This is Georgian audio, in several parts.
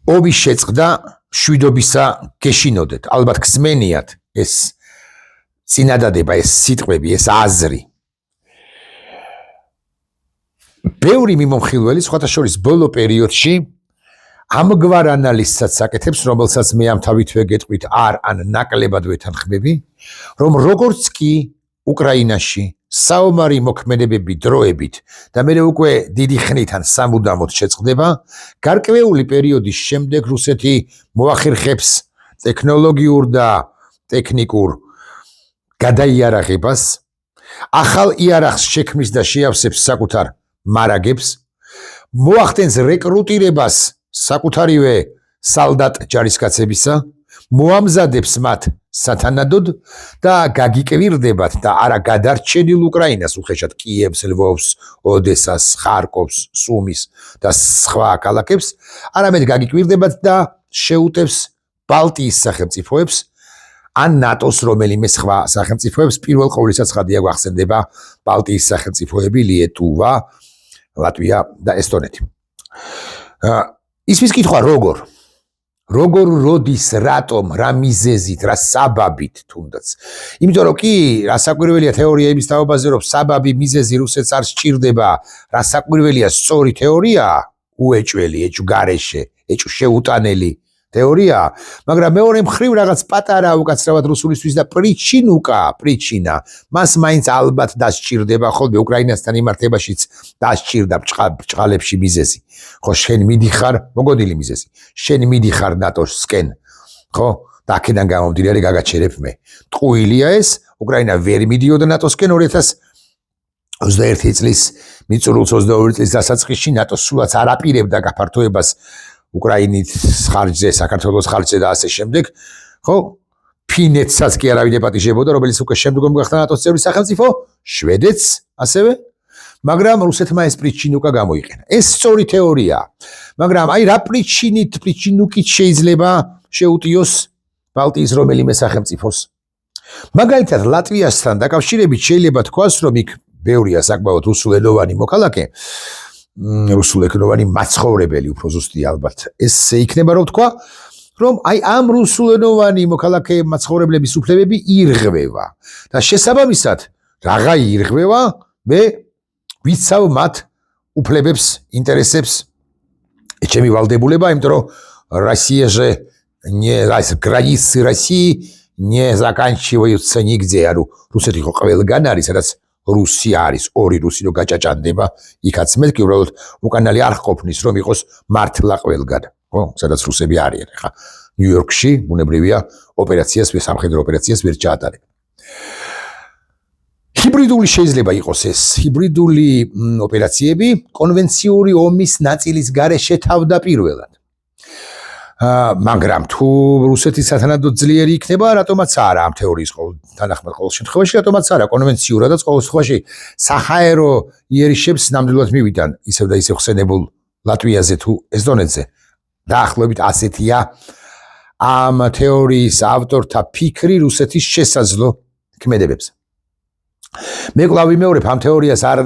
ომის შეწყდა შვიდობისა გეშინოდეთ. ალბათ გსმენიათ ეს წინადადება, ეს სიტყვები, ეს აზრი. ბევრი მიმომხილველი, სხვათა შორის ბოლო პერიოდში ამგვარ ანალიზსაც აკეთებს, რომელსაც მე ამ თავითვე გეტყვით არ ან ნაკლებად ვეთანხმები, რომ როგორც კი უკრაინაში საომარი მოქმედებები დროებით და მე უკვე დიდი ხნით ან სამუდამოდ შეწყდება, გარკვეული პერიოდის შემდეგ რუსეთი მოახერხებს ტექნოლოგიურ და ტექნიკურ გადაიარაღებას, ახალ იარაღს შექმნის და შეავსებს საკუთარ მარაგებს, მოახდენს რეკრუტირებას საკუთარივე სალდატ ჯარისკაცებისა, მოამზადებს მათ სათანადოდ და გაგიკვირდებათ და არა გადარჩენილ უკრაინას, უხეშად კიევს, ლვოვს, ოდესას, ხარკოვს, სუმის და სხვა ქალაქებს, არამედ გაგიკვირდებათ და შეუტევს ბალტიის სახელმწიფოებს ან ნატოს რომელიმე სხვა სახელმწიფოებს. პირველ ყოვლისა ცხადია გვახსენდება ბალტიის სახელმწიფოები, ლიეტუვა, ლატვია და ესტონეთი. ისმის კითხვა როგორ როდის, რატომ, რა მიზეზით, რა საბაბით თუნდაც. იმიტომ რომ კი რა საკვირველია თეორიების თაობაზე, რომ საბაბი მიზეზი რუსეთს არ სჭირდება, რა საკვირველია სწორი თეორია, უეჭველი, ეჭვგარეშე, ეჭვშეუტანელი თეორია, მაგრამ მეორე მხრივ რაღაც პატარა უკაცრავად რუსულისთვის და პრიჩინა, მას მაინც ალბათ დასჭირდება ხოლმე უკრაინასთან იმართებაშიც დასჭირდა ბრჭყალებში მიზეზი. ხო, შენ მიდიხარ, მოგონილი მიზეზი. შენ მიდიხარ ნატოსკენ, ხო? და აქედან გამომდინარე გაგაჩერებ მე. ტყუილია ეს, უკრაინა ვერ მიდიოდა ნატოსკენ 2021 წლის მიწურულს 22 წლის დასაწყისში ნატოს სულაც არ აპირებდა გაფართოებას უკრაინის ხარჯზე, საქართველოს ხარჯზე და ასე შემდეგ, ხო? ფინეთსაც კი არავინ ეპატიჟებოდა, რომელიც უკვე შემდგომ გახდა ნატოს წევრი სახელმწიფო, შვედეთს ასევე, მაგრამ რუსეთმა ეს პრიჩინუკა გამოიყენა. ეს სწორი თეორია, მაგრამ აი რა პრიჩინუკით შეიძლება შეუტიოს ბალტიის რომელიმე სახელმწიფოს. მაგალითად, ლატვიასთან დაკავშირებით შეიძლება თქვას, რომ იქ ბევრია საკმაოდ რუსულენოვანი მოქალაქე, რუსულენოვანი მაცხოვრებელი, უფრო ზუსტია ალბათ. ეს იქნება რომ თქვა, რომ აი ამ რუსულენოვანი მოქალაქე მაცხოვრებლების უფლებები ირღვევა და შესაბამისად რაღა ირღვევა, მე ვიცავ მათ უფლებებს, ინტერესებს, ჩემი ვალდებულება, იმიტომ რომ Россия же не границы России не заканчиваются нигде. რუსეთი ხო ყველგან არის, სადაც რუსი არის, ორი რუსი რო გაჭაჭანდება, იქაც მეთქი უბრალოდ უკანალი არ ყოფნის, რომ იყოს მართლა ყველგან, ხო? სადაც რუსები არიან. ხა ნიუ-იორკში უნებრივია ოპერაციას, სამხედრო ოპერაციას ვერ ჩაატარებ. ჰიბრიდული შეიძლება იყოს ეს ჰიბრიდული ოპერაციები კონვენციური ომის ნაწილის გარეშე თავდაპირველად. მაგრამ თუ რუსეთი სათანადოდ ძლიერი იქნება, რატომაც არა ამ თეორიის თანახმად ყოველ შემთხვევაში, რატომაც არა კონვენციურადაც ყოველ შემთხვევაში საჰაერო იერიშებს ნამდვილად მივიდან ისევ და ისევ ხსენებულ ლატვიაზე თუ ესტონეთზე. დაახლოებით ასეთია ამ თეორიის ავტორთა ფიქრი რუსეთის შესაძლო ქმედებებზე. მე კვლავ ვიმეორებ ამ თეორიას არ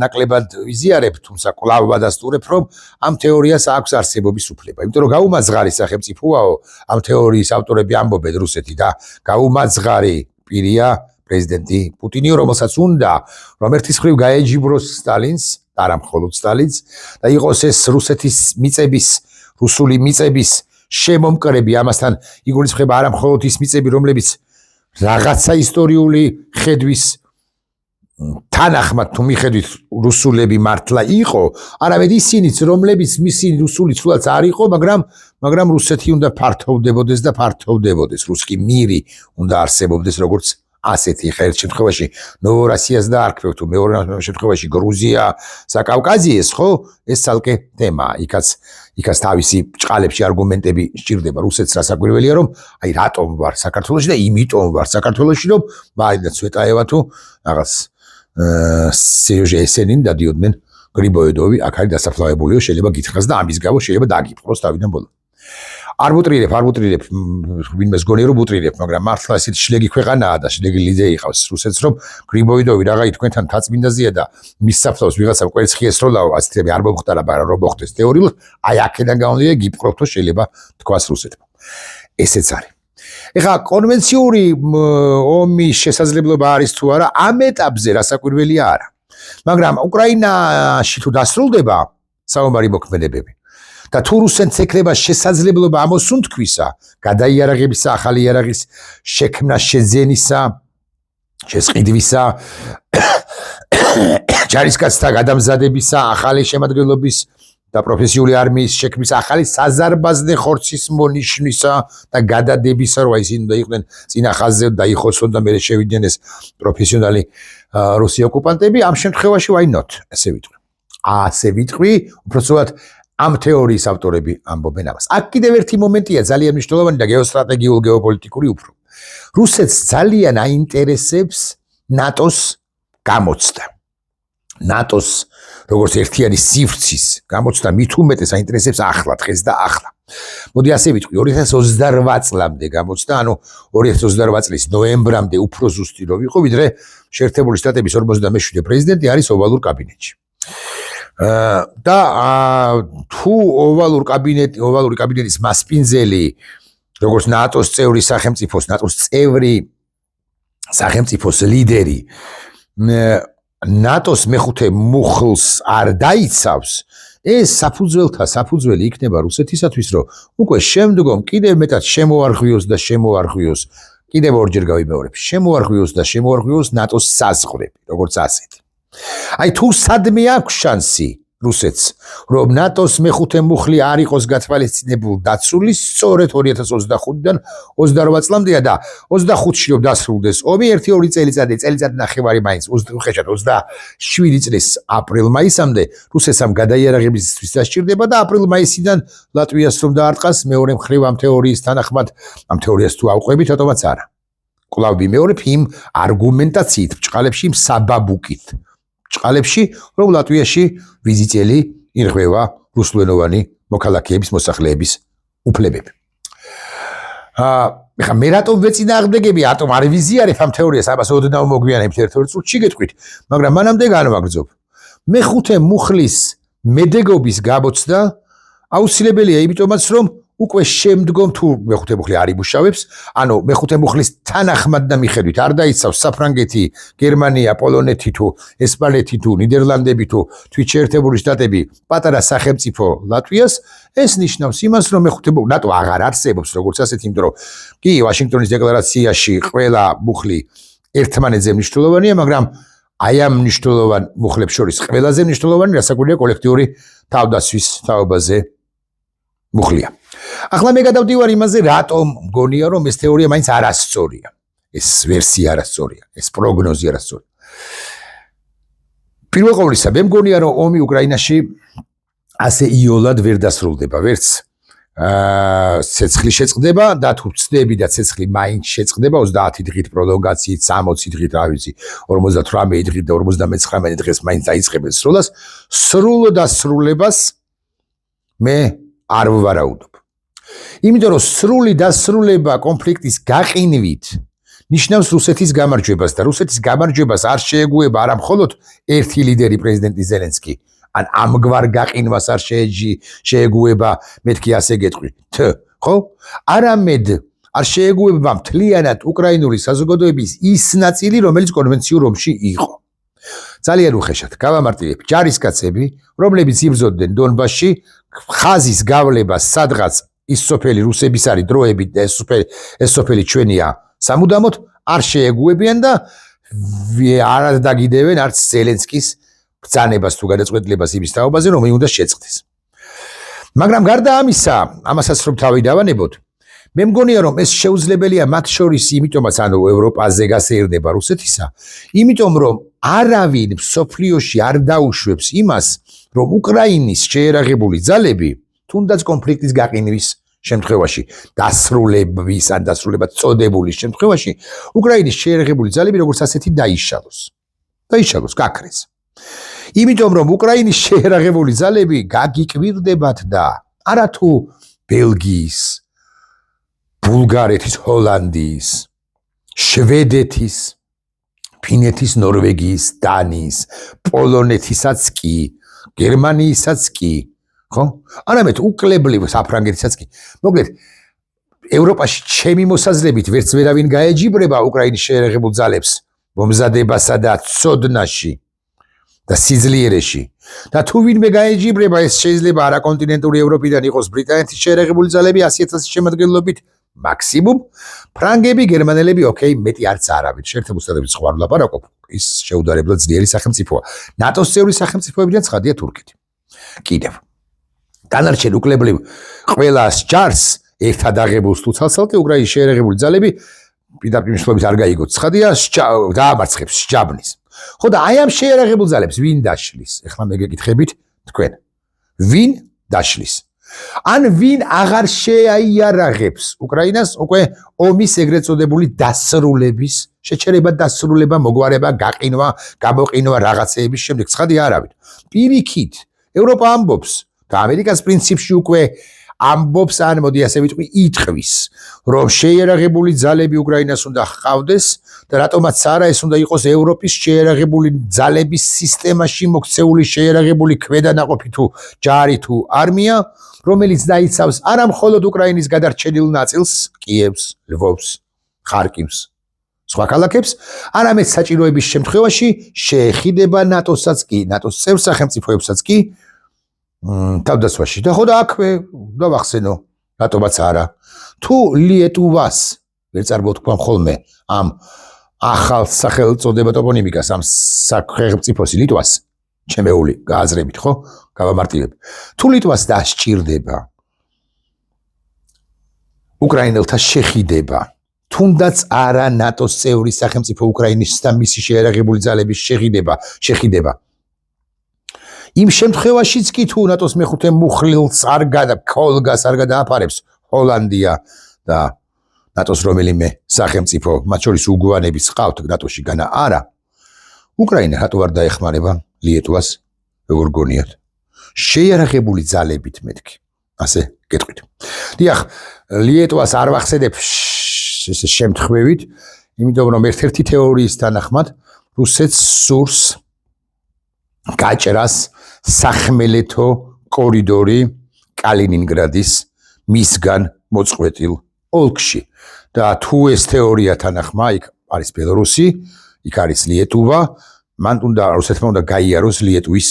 ნაკლებად ვიზიარებ, თუმცა კვლავ ვადასტურებ, რომ ამ თეორიას აქვს არსებობის უფლება. იმიტომ რომ გაუმაძღარი სახელმწიფოაო, ამ თეორიის ავტორები ამბობენ რუსეთი და გაუმაძღარი პირია პრეზიდენტი პუტინი, რომელსაც უნდა რომ ერთის მხრივ გაეჯიბროს სტალინს, არა მხოლოდ სტალინს და იყოს ეს რუსეთის მიწების, რუსული მიწების შემომკრები, ამასთან იგულისხმება არა მხოლოდ ის მიწები, რომლებიც რაღაცა ისტორიული ხედვის თანახმად თუ მიხედვით რუსულები მართლა იყო, არამედ ისინიც, რომლებიც მისი რუსული ცვლაც არ იყო, მაგრამ რუსეთი უნდა ფართოვდებოდეს და ფართოვდებოდეს, რუსკი მირი უნდა არსებობდეს, როგორც ასეთი ხა ერთ შემთხვევაში ნოვოროსიას დაარქვევ, თუ მეორე შემთხვევაში გრუზია, საკავკაზიეს, ხო? ეს ცალკე თემაა. იქაც თავისი ბრჭყალებში არგუმენტები სჭირდება. რუსეთს რა საკვირველია, რომ აი რატომ ვარ საქართველოში და იმიტომ ვარ საქართველოში, რომ მაინც ვეტაევა თუ რაღაც სერჟე ესენინ დადიოდნენ გრიბოედოვი, აქ არის დასაფლავებულიო, შეიძლება გითხრას და ამის გამო შეიძლება დაგიპყროს თავიდან ბოლო. არ ვუტრირებ, ვინმეს გონი რომ ვუტრირებ, მაგრამ მართლა ესეთი შლეგი ქვეყანაა და შლეგი ლიდერი ყავს რუსეთს, რომ გრიბოიდოვი რაღაცა თქვენთან თაწმინდაზია და მის საფლავს ვიღაცა კვერცხი ესროლაო, ასეთები არ მომხდარა, მაგრამ რომ მოხდეს თეორიულად, აი აქედან გამომდინარე გიპყრობთ, რომ შეიძლება თქვას რუსეთმა. ესეც არის. ეხლა კონვენციური ომის შესაძლებლობა არის თუ არა, ამ ეტაპზე რასაკვირველია არა. მაგრამ უკრაინაში თუ დასრულდება საომარი მოქმედებები და თუ რუსეთს ექნება შესაძლებლობა ამოსუნთქვისა, გადაიარაღებისა, ახალი იარაღის შექმნა, შეძენისა, შესყიდვისა, ჯარისკაცთა გადამზადებისა, ახალი შემადგენლობის და პროფესიული არმიის შექმნის, ახალი საზარბაზნე ხორცის მონიშნისა და გადადებისა, რომ ისინი უნდა იყვნენ წინა ხაზზე და იხოცონ და მერე შევიდნენ ეს პროფესიონალი რუსი ოკუპანტები, ამ შემთხვევაში why not? ესე ვიტყვი, უბრალოდ ამ თეორიის ავტორები ამბობენ ამას. აქ კიდევ ერთი მომენტია ძალიან მნიშვნელოვანი და გეოსტრატეგიულ გეოპოლიტიკური უფრო. რუსეთს ძალიან აინტერესებს ნატოს გამოცდა. ნატოს როგორც ერთიანი სივრცის გამოცდა მით უმეტეს აინტერესებს ახლა დღეს და ახლა. მოდი ასე ვიტყვი 2028 წლამდე გამოცდა, ანუ 2028 წლის ნოემბრამდე უფრო ზუსტი რო ვიყო, ვიდრე შეერთებული შტატების 47 პრეზიდენტი არის ოვალურ კაბინეტში. და თუ ოვალური კაბინეტის მასპინძელი როგორც ნატოს წევრი სახელმწიფოს, ნატოს წევრი სახელმწიფოს ლიდერი ნატოს მეხუთე მუხლს არ დაიცავს, ეს საფუძველი იქნება რუსეთისათვის, რომ უკვე შემდგომ კიდევ მეტად შემოარღვიოს და შემოარღვიოს, კიდევ ორჯერ გავიმეორებ, შემოარღვიოს და შემოარღვიოს ნატოს საზღვრები, როგორც ასეთი. აი თუ სადმე აქვს შანსი რუსეთს, რომ ნატოს მეხუთე მუხლი არ იყოს გათვალისწინებულ დაცული, სწორედ 2025-დან 28 წლამდეა და 25-ში რომ დასრულდეს ომი, 1-2 წელიწადი ნახევარი მაინც 27 წლის აპრილ-მაისამდე რუსეთს ამ გადაიარაღებისთვის დასჭირდება და აპრილ-მაისიდან ლატვიას რომ დაარტყას მეორე მხრივ ამ თეორიის თანახმად, ამ თეორიას თუ ავყვებით, რატომაც არა. კვლავ ვიმეორებ იმ არგუმენტაციით, ბჭყალებში, იმ საბაბუკით. ბჭყალებში, რომ ლატვიაში ვიზიტელი ირღვევა რუსულენოვანი მოქალაქეების მოსახლეების უფლებები. ეხლა მე რატომ ვეწინააღმდეგები, რატომ არ ვიზიარებ ამ თეორიას, ამას ოდნავ მოგვიანებით ერთ-ერთ წუთში გეტყვით, მაგრამ მანამდე განვაგრძობ. მეხუთე მუხლის მედეგობის გამოცდა აუცილებელია, იმიტომაც რომ უკვე შემდგომ თუ მეხუთე მუხლი არ იმუშავებს, ანუ მეხუთე მუხლის თანახმად და მიხედვით არ დაიცავს საფრანგეთი, გერმანია, პოლონეთი თუ ესპანეთი თუ ნიდერლანდები თუ თვით შეერთებული შტატები პატარა სახელმწიფო ლატვიას, ეს ნიშნავს იმას, რომ მეხუთე მუხლი ნატო აღარ არსებობს როგორც ასეთი, იმიტომ რომ კი ვაშინგტონის დეკლარაციაში ყველა მუხლი ერთმანეთზე მნიშვნელოვანია, მაგრამ აი ამ მნიშვნელოვან მუხლებს შორის ყველაზე მნიშვნელოვანი რასაკვირველია კოლექტიური თავდაცვის თაობაზე მუხლია. ახლა მე გადავდივარ იმაზე, რატომ მგონია, რომ ეს თეორია მაინც არასწორია. ეს ვერსია არასწორია, ეს პროგნოზი არასწორია. პირველ ყოვლისა, მე მგონია, რომ ომი უკრაინაში ასე იოლად ვერ დასრულდება, ვერც ცეცხლი შეწყდება და თუ ვწდები და ცეცხლი მაინც შეწყდება 30 დღით პროლონგაციით, 60 დღით, რა ვიცი, 58 დღით და 59 დღეს მაინც დაიწყებენ სროლას, სრულ დასრულებას მე არ ვვარაუდობ. იმიტომ რომ სრული დასრულება კონფლიქტის გაყინვით ნიშნავს რუსეთის გამარჯვებას და რუსეთის გამარჯვებას არ შეეგუება არა მხოლოდ ერთი ლიდერი პრეზიდენტი ზელენსკი, ან ამგვარ გაყინვას არ შეეგუება, მეთქი ასე გეტყვი, ხო? არამედ არ შეეგუება მთლიანად უკრაინული საზოგადოების ის ნაწილი, რომელიც კონვენციურ ომში იყო. ძალიან უხეშად გავამარტივებ, ჯარისკაცები, რომლებიც იბრძოდნენ დონბასში, ხაზის გავლება სადღაც ის სოფელი რუსების არის დროებით და ეს სოფელი ჩვენია სამუდამოდ არ შეეგუებიან და არ დაგიდევენ არც ზელენსკის ბრძანებას თუ გადაწყვეტილებას იმის თაობაზე, რომ უნდა შეწყდეს. მაგრამ გარდა ამისა, ამასაც რომ თავი დავანებოთ, მე მგონია, რომ ეს შეუძლებელია მათ შორის, იმიტომაც ანუ ევროპაზე გასეირნება რუსეთისა, იმიტომ რომ არავინ მსოფლიოში არ დაუშვებს იმას, რომ უკრაინის შეერაღებული ძალები თუნდაც კონფლიქტის გაყინვის შემთხვევაში, დასრულების ან დასრულებად წოდებული შემთხვევაში, უკრაინის შეერაღებული ძალები როგორც ასეთი დაიშალოს, გაქრეს. იმიტომ რომ უკრაინის შეერაღებული ძალები გაგიკვირდებათ და არათუ ბელგიის, ბულგარეთის, ჰოლანდიის, შვედეთის, ფინეთის, ნორვეგიის, დანიის, პოლონეთისაც კი, გერმანიისაც კი, ხო? არამედ უკლებლივ საფრანგეთისაც კი. მოკლედ, ევროპაში ჩემი მოსაზრებით ვერც ვერავინ გაეჯიბრება უკრაინის შეერაღებულ ძალებს მომზადებასა და ცოდნაში და სიძლიერეში. და თუ ვინმე გაეჯიბრება, ეს შეიძლება არაკონტინენტური ევროპიდან იყოს ბრიტანეთის შეერაღებული ძალები 100,000 შემადგენლობით მაქსიმუმ, ფრანგები, გერმანელები, ოკეი, მეტი არც არავინ. შეერთებულ შტატების სხვა ვლაპარაკობ, ის შეუდარებლად ძლიერი სახელმწიფოა. ნატოს წევრი სახელმწიფოებიდან ცხადია თურქეთი. კიდევ. დანარჩენ უკლებლივ ყველას ჯარს ერთად აღებულს თუ ცალსალკე უკრაინის შეერაღებული ძალები პირდაპირ მნიშვნელობით არ გაიგოთ. ცხადია დაამარცხებს სჯაბნის. ხო და აი ამ შეერაღებულ ძალებს ვინ დაშლის? ეხლა მე გეკითხებით თქვენ. ვინ დაშლის? ან ვინ აღარ შეაიარაღებს უკრაინას უკვე ომის ეგრეთ წოდებული დასრულების, შეჩერება, დასრულება, მოგვარება, გაყინვა, გამოყინვა რაღაცეების შემდეგ ცხადია არავინ. პირიქით, ევროპა ამბობს და ამერიკას პრინციპში უკვე ამბობს, ან მოდი ასე ვიტყვი, იტყვის, რომ შეიარაღებული ძალები უკრაინას უნდა ჰყავდეს და რატომაც არა ეს უნდა იყოს ევროპის შეიარაღებული ძალების სისტემაში მოქცეული შეიარაღებული ქვედანაყოფი თუ ჯარი თუ არმია, რომელიც დაიცავს არა მხოლოდ უკრაინის გადარჩენილ ნაწილს, კიევს, ლვოვს, ხარკივს, სხვა ქალაქებს, არამედ საჭიროების შემთხვევაში შეეხიდება ნატოსაც კი, ნატოს წევრ სახელმწიფოებსაც კი თავდაცვაში. და ხო და აქვე დავახსენო, რატომაც არა. თუ ლიეტუვას ვერ წარმოთქვამ ხოლმე ამ ახალ სახელწოდება ტოპონიმიკას, ამ სახელმწიფოს ლიტვას, ჩემეული გააზრებით, ხო? გავამარტივებ. თუ ლიტვას დასჭირდება უკრაინელთა შეხიდება, თუნდაც არა ნატოს წევრი სახელმწიფო უკრაინის და მისი შეერაღებული ძალების შეხიდება. იმ შემთხვევაშიც კი თუ ნატოს მეხუთე მუხლილს ქოლგას არ გადააფარებს ჰოლანდია და ნატოს რომელიმე სახელმწიფო, მათ შორის უგუანების ყავთ ნატოში განა არა, უკრაინა რატო არ დაეხმარება ლიეტუვას, როგორ გონიათ? შეიარაღებული ძალებით მეთქი, ასე გეტყვით. დიახ, ლიეტუვას არ ვახსენებ ესე შემთხვევით, იმიტომ რომ ერთ-ერთი თეორიის თანახმად რუსეთს სურს გაჭრას სახმელეთო კორიდორი კალინინგრადის მისგან მოწყვეტილ ოლქში. და თუ ეს თეორია თანახმა, იქ არის ბელორუსი, იქ არის ლიეტუვა, მან უნდა რუსეთმა უნდა გაიაროს ლიეტუვის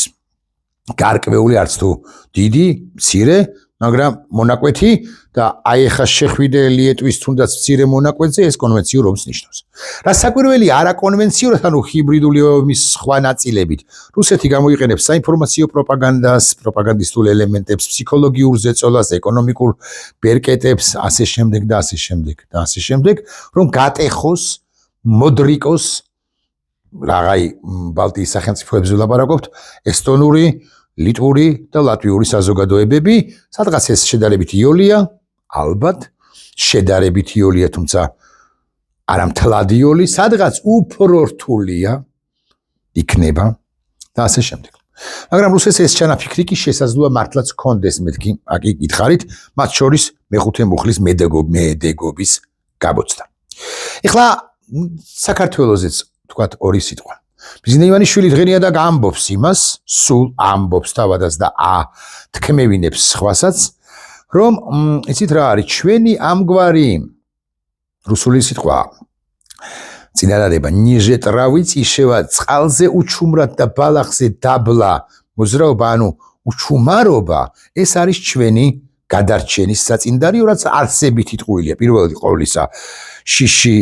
გარკვეული არც თუ დიდი, მცირე, მაგრამ მონაკვეთი და აი ახლა შეხვიდე ლიეტუვის თუნდაც მცირე მონაკვეთზე ეს კონვენციურ ომს ნიშნავს. რა საკვირველი არაკონვენციურად, ანუ ჰიბრიდული ომის სხვა ნაწილებით, რუსეთი გამოიყენებს საინფორმაციო პროპაგანდას, პროპაგანდისტულ ელემენტებს, ფსიქოლოგიურ ზეწოლას, ეკონომიკურ ბერკეტებს, ასე შემდეგ და ასე შემდეგ და ასე შემდეგ, რომ გატეხოს, მოდრიკოს, რაღაცა ბალტიის სახელმწიფოებზე ვლაპარაკობთ, ესტონური, ლიტვური და ლატვიური საზოგადოებები, სადღაც ეს შედარებით იოლია, ალბათ, შედარებით იოლია, თუმცა არა მთლად იული, სადღაც უფრო რთულია იქნება და ასე შემდეგ. მაგრამ რუსეთს ეს ჩანაფიქრი კი შესაძლოა მართლაც ჰქონდეს, მეთქი, აკი გითხარით, მათ შორის მეხუთე მუხლის მედეგობის გამოცდა. ეხლა საქართველოსაც თქვათ ორი სიტყვა. ბიზნეს ივანიშვილი დღენია და ამბობს იმას, სულ ამბობს თავადაც და თქმევინებს სხვასაც, რომ იცით რა არის, ჩვენი ამგვარი რუსული სიტყვა წინადადება ნიჟე ტრავიც იშევა წყალზე უჩუმრად და ბალახზე დაბლა მოძრაობა, ანუ უჩუმარობა, ეს არის ჩვენი გადარჩენის საწინდარი, რაც არსებით იტყუილია. პირველი ყოვლისა შიში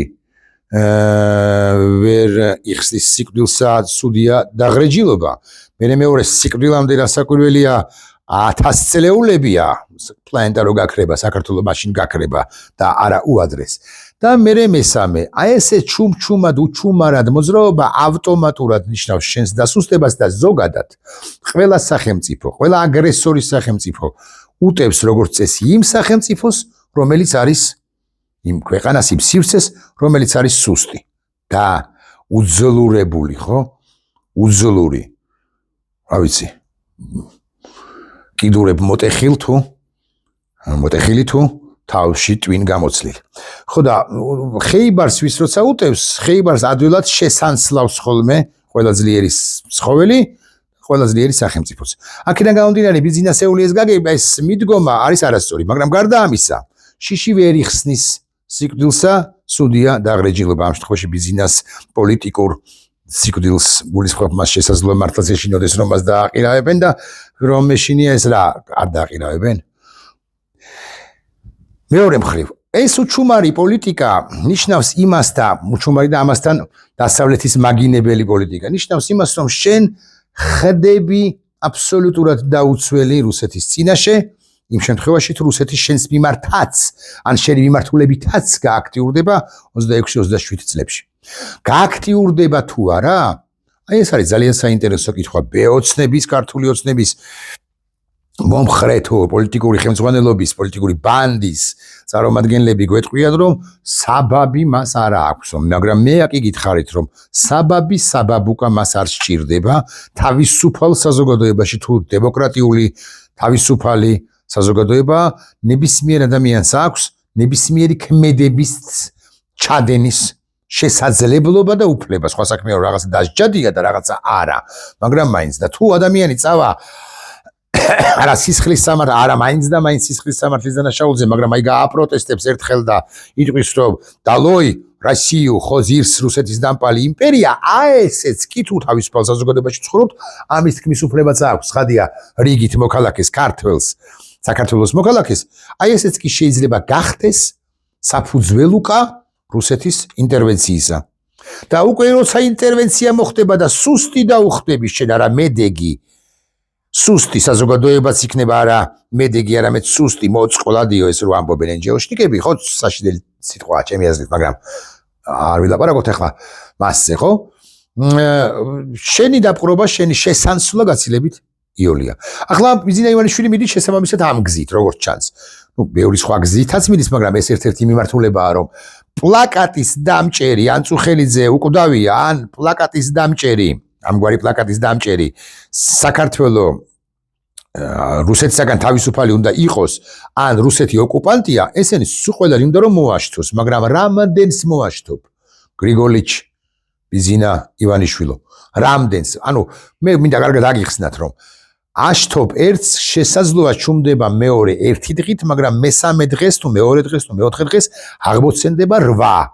ვერ იხსნის სიკვდილსა ცუდია დაღრეჯილობა. მეორე სიკვდილამდე რასაკვირველია 1000 წლეულებია, პლანეტა რო გაქრება, საქართველოს მაშინ გაქრება და არა უადრეს. და მესამე, აი ესე ჩუმჩუმად უჩუმარად მოძრაობა ავტომატურად ნიშნავს შენს დასუსტებას და ზოგადად ყველა სახელმწიფო, ყველა აგრესორის სახელმწიფო უტევს როგორც წესი იმ სახელმწიფოს, რომელიც არის იმ ქვეყანას, იმ სივრცეს, რომელიც არის სუსტი და უძლურებული, ხო? უძლური. რა ვიცი. კიდურებ მოტეხილი თუ თავში ტვინ გამოცლილი. ხო და ხეიბარს ვის როცა უტევს, ხეიბარს ადვილად შესანსლავს ხოლმე ყველა ძლიერი ცხოველი, ყველა ძლიერი სახელმწიფოც. აქედან გამომდინარე ბიზნესეული ეს გაგება, ეს მიდგომა არის არასწორი, მაგრამ გარდა ამისა, შიში ვერ იხსნის სიკვდილსა, სუდია დაღრეჯილობა ამ შემთხვევაში ბიზნეს პოლიტიკურ სიკვდილს გულისხმობ მას შესაძლოა მართლაც ეშინოდეს რომ მას დააყირავებენ და რომ ეშინია ეს რა არ დააყირავებენ. მეორე მხრივ, ეს უჩუმარი პოლიტიკა ნიშნავს იმას და უჩუმარი და ამასთან დასავლეთის მაგინებელი პოლიტიკა ნიშნავს იმას, რომ შენ ხდები აბსოლუტურად დაუცველი რუსეთის წინაშე, იმ შემთხვევაში თუ რუსეთი შენს მიმართაც, ან შენი მიმართულებითაც გააქტიურდება 26-27 წლებში. გააქტიურდება თუ არა? აი ეს არის ძალიან საინტერესო კითხვა ბეოცნების, ქართული ოცნების მომხრე თუ პოლიტიკური ხელმძღვანელობის, პოლიტიკური ბანდის წარმომადგენლები გვეტყვიან, რომ საბაბი მას არ აქვს, მაგრამ მე კი გითხარით, რომ საბაბი საბაბუკა მას არ სჭირდება თავისუფალ საზოგადოებაში თუ დემოკრატიული თავისუფალი საზოგადოება ნებისმიერ ადამიანს აქვს ნებისმიერი ქმედების ჩადენის შესაძლებლობა და უფლება. სხვა საქმეა რომ რაღაცა დასჯადია და რაღაცა არა, მაგრამ მაინც და თუ ადამიანი წავა არა სისხლის სამართლ, არა მაინც და მაინც სისხლის სამართლის დანაშაულზე, მაგრამ აი გააპროტესტებს ერთხელ და იტყვის რომ დალოი რასიუ ხოზირს რუსეთის დამპალი იმპერია, ესეც კი თუ თავისუფალ საზოგადოებაში ცხოვრობთ, ამის თქმის უფლებაც აქვს. ხადია რიგით მოქალაქეს ქართველს, საქართველოს მოქალაქეს, აი ესეც კი შეიძლება გახდეს საფუძველუკა რუსეთის ინტერვენციისა. და უკვე როცა ინტერვენცია მოხდება და სუსტი დაუხდები შენ არა მედეგი, სუსტი საზოგადოებაც იქნება არა მედეგი, არამედ სუსტი მოწყვლადიო ეს რო ამბობენ ენჯეოშნიკები, ხო საშიდელი სიტყვაა ჩემი აზრით, მაგრამ არ ვილაპარაკოთ ახლა მასზე, ხო? შენი დაპყრობა, შენი შესანსულა გაცილებით იოლია. ახლა ბიზინა ივანიშვილი მიდის შესაბამისად ამ გზით, როგორც ჩანს. ბევრი სხვა გზითაც მიდის, მაგრამ ეს ერთ-ერთი მიმართულებაა, რომ პლაკატის დამჭერი ან წუხელიძე უკვდავია, ან პლაკატის დამჭერი, ამგვარი პლაკატის დამჭერი საქართველოს რუსეთისაგან თავისუფალი უნდა იყოს, ან რუსეთი ოკუპანტია, ესენი სულ ყველანი უნდა რომ მოაშთოს, მაგრამ რამდენს მოაშთობ? გრიგოლიჩ, ბიზინა ივანიშვილო, რამდენს? ანუ მე მინდა კარგად აგიხსნათ, რომ აშთობ ერთს შესაძლოა ჩუმდება მეორე ერთი დღით, მაგრამ მესამე დღეს თუ მეორე დღეს თუ მეოთხე დღეს აღმოცენდება 8.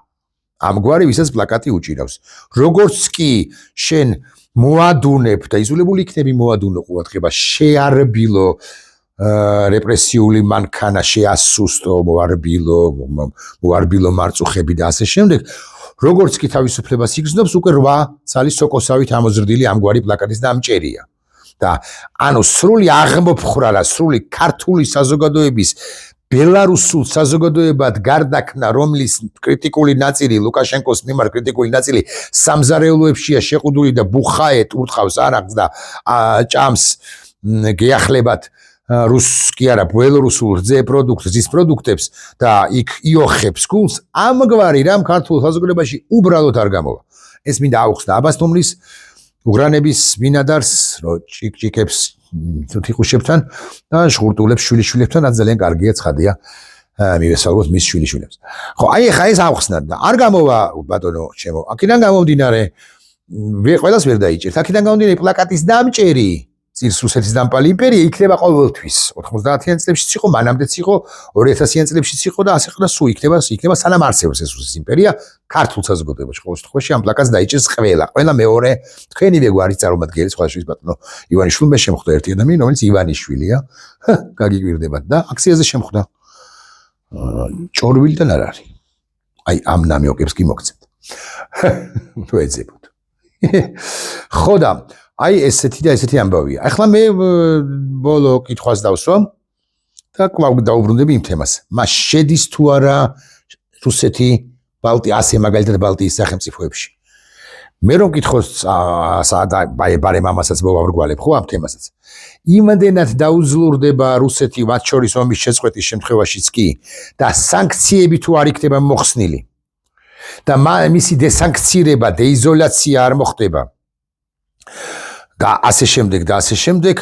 ამგვარი ვისაც პლაკატი უჭირავს. როგორც კი შენ მოადუნებ და იზოლებული იქნები მოადუნო ყურადღება, შეარბილო რეპრესიული მანქანა, შეასუსტო, მოარბილო მარწუხები და ასე შემდეგ, როგორც კი თავისუფლებას იგრძნობს, უკვე 8 წლის სოკოსავით ამოზრდილი ამგვარი პლაკატის დამჭერია. და ანუ სრული აღმოფხრალა, სრული ქართული საზოგადოების ბელარუსულ საზოგადოებად გარდაქმნა, რომლის კრიტიკული ნაწილი, ლუკაშენკოს მიმართ კრიტიკული ნაწილი სამზარეულოებშია შეყუდული და ბუხაეთ ურტყავს არაყს და ჭამს გეახლებათ რუსკი არა, ბელორუსულ რძე პროდუქტს, ის პროდუქტებს და იქ იოხებს გულს, ამგვარი რამ ქართულ საზოგადოებაში უბრალოდ არ გამოვა. ეს მინდა აუხსნა აბასთუმრის უღრანების მინადარს, რო ჭიკჭიკებს თუთიყუშებთან და შღურტულებს შვილიშვილებთან, რაც ძალიან კარგია ცხადია მივესალმოთ მის შვილიშვილებს. ხო, აი ხა ეს აუხსნათ და არ გამოვა ბატონო ჩემო. აქედან გამომდინარე, ყველას ვერ დაიჭერთ. აქედან გამომდინარე პლაკატის დამჭერი წირს რუსეთის დამპალი იმპერია იქნება ყოველთვის. 90-იან წლებშიც იყო, მანამდეც იყო, 2000-იან წლებშიც იყო და ასე ხდა სულ იქნება სანამ არსებობს ეს რუსეთის იმპერია ქართულ საზოგადოებაში. ყოველ შემთხვევაში ამ პლაკატს დაიჭერს ყველა მეორე თქვენივე გვარის წარმომადგენელი, სხვა შვილის ბატონო ივანიშვილმა შემხვდა ერთი ადამიანი, რომელიც ივანიშვილია, გაგიკვირდებათ და აქციაზე შემხვდა. ჭორვილიდან არ არის. აი ამ ნამიოკებს კი მოგცემთ. თუ ეძებოთ. ხო და აი ესეთი და ესეთი ამბავია. ახლა მე ბოლო კითხვას დავსვამ და კვლავ დაუბრუნდები იმ თემას. მას შედის თუ არა რუსეთი ასე მაგალითად ბალტიის სახელმწიფოებში. მე რომ კითხოს ბარემ ამასაც მოვავრგვალებ ხო ამ თემასაც. იმდენად დაუძლურდება რუსეთი მათ შორის ომის შეწყვეტის შემთხვევაშიც კი და სანქციები თუ არ იქნება მოხსნილი და მისი დესანქცირება, დეიზოლაცია არ მოხდება. და ასე შემდეგ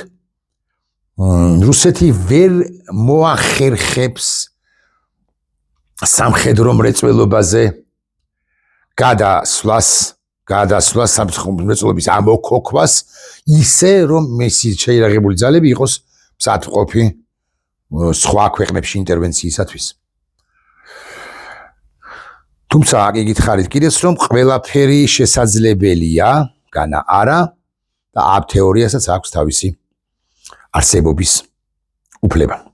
რუსეთი ვერ მოახერხებს სამხედრო მრეწველობაზე გადასვლას სამხედრო მრეწველობის ამოქოქვას ისე რომ შეიარაღებული ძალები იყოს მსატყობი სხვა ქვეყნებში ინტერვენციისათვის. თუმცა კი გითხარით კიდეც რომ ყველაფერი შესაძლებელია, განა არა და ამ თეორიასაც აქვს თავისი არსებობის უფლება.